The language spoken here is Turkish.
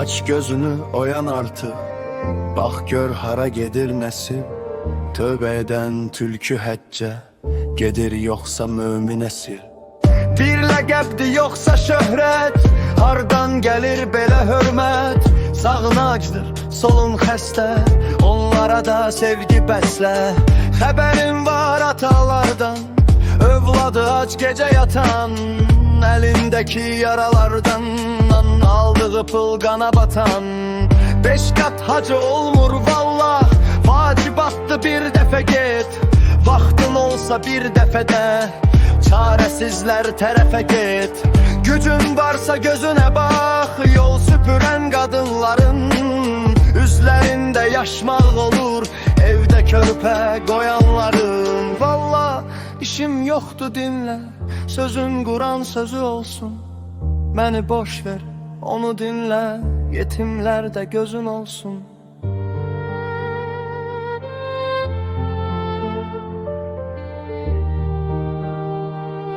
Aç gözünü oyan artık, bak gör hara gedir nesil. Tövbe eden tülkü həcce, gedir yoksa mümin esil. Bir ləqəbdir yoxsa şöhrət, hardan gəlir belə hörmət? Sağın acdır, solun xəstə, onlara da sevgi bəslə. Xəbərin var atalardan, övladı ac gecə yatan, əlindəki yaralardan aldığı pıl qana batan. 5 qat hacı olmur vallah, vacibatdı bir dəfə get. Vaxtın olsa bir dəfədə, çaresizler tərəfə get. Gücün varsa gözüne bak, yol süpüren kadınların üzlerinde yaşmaq olur, evde körpə qoyanların. Valla işim yoktu dinle, sözün Kur'an sözü olsun. Beni boş ver, onu dinle, yetimlerde gözün olsun.